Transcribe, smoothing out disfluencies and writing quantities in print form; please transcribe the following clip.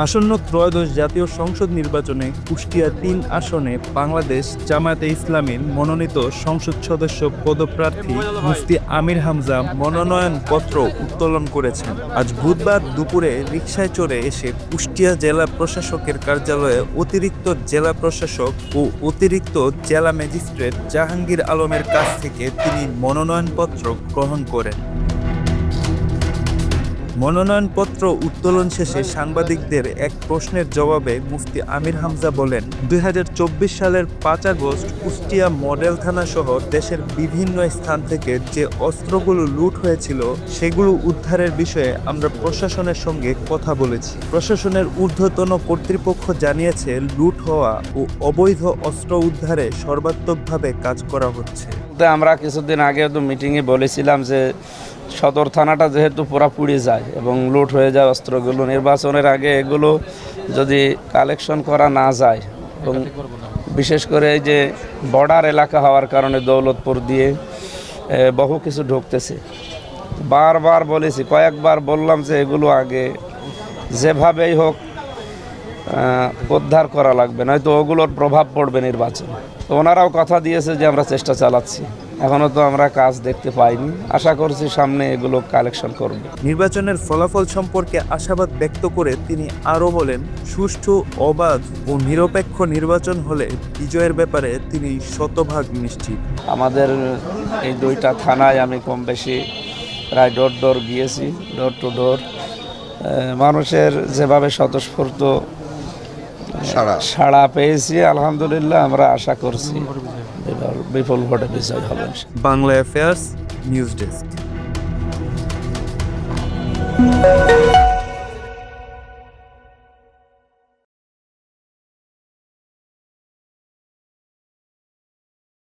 আসন্ন ত্রয়োদশ জাতীয় সংসদ নির্বাচনে কুষ্টিয়া ৩ আসনে বাংলাদেশ জামায়াতে ইসলামীর মনোনীত সংসদ সদস্য পদপ্রার্থী মুফতি আমির হামজা মনোনয়নপত্র উত্তোলন করেছেন। আজ বুধবার দুপুরে রিকশায় চড়ে এসে কুষ্টিয়া জেলা প্রশাসকের কার্যালয়ে অতিরিক্ত জেলা প্রশাসক ও অতিরিক্ত জেলা ম্যাজিস্ট্রেট জাহাঙ্গীর আলমের কাছ থেকে তিনি মনোনয়নপত্র গ্রহণ করেন। মনোনয়নপত্র উত্তোলন শেষে সাংবাদিকদের এক প্রশ্নের জবাবে মুফতি আমির হামজা বলেন, ২০২৪ সালের ৫ আগস্ট কুষ্টিয়া মডেল থানা সহ দেশের বিভিন্ন স্থান থেকে যে অস্ত্রগুলো লুট হয়েছিল সেগুলো উদ্ধারের বিষয়ে আমরা প্রশাসনের সঙ্গে কথা বলেছি। প্রশাসনের ঊর্ধ্বতন কর্তৃপক্ষ জানিয়েছে লুট হওয়া ও অবৈধ অস্ত্র উদ্ধারে সর্বাত্মকভাবে কাজ করা হচ্ছে। আমরা কিছুদিন আগে তো মিটিংয়ে বলেছিলাম যে সদর থানাটা যেহেতু পুরা পুড়ে যায় এবং লুট হয়ে যায় অস্ত্রগুলো, নির্বাচনের আগে এগুলো যদি কালেকশন করা না যায় এবং বিশেষ করে এই যে বর্ডার এলাকা হওয়ার কারণে দৌলতপুর দিয়ে বহু কিছু ঢুকতেছে। বারবার বলেছি, কয়েকবার বললাম যে এগুলো আগে যেভাবেই হোক উদ্ধার করা লাগবে, নয়তো ওগুলোর প্রভাব পড়বে নির্বাচন। তো ওনারাও কথা দিয়েছে যে আমরা চেষ্টা চালাচ্ছি, এখনও তো আমরা কাজ দেখতে পাইনি, আশা করছি সামনে এগুলো কালেকশন করব। নির্বাচনের ফলাফল সম্পর্কে আশাবাদ ব্যক্ত করে তিনি আরও বলেন, সুষ্ঠু, অবাধ ও নিরপেক্ষ নির্বাচন হলে বিজয়ের ব্যাপারে তিনি শতভাগ নিশ্চিত। আমাদের এই দুইটা থানায় আমি কম বেশি প্রায় ডোর গিয়েছি, ডোর টু ডোর। মানুষের যেভাবে স্বতঃস্ফূর্ত সাড়া পেয়েছি, আলহামদুলিল্লাহ আমরা আশা করছি বিপুল ভোটে বিজয় হবে। Bangla affairs news desk.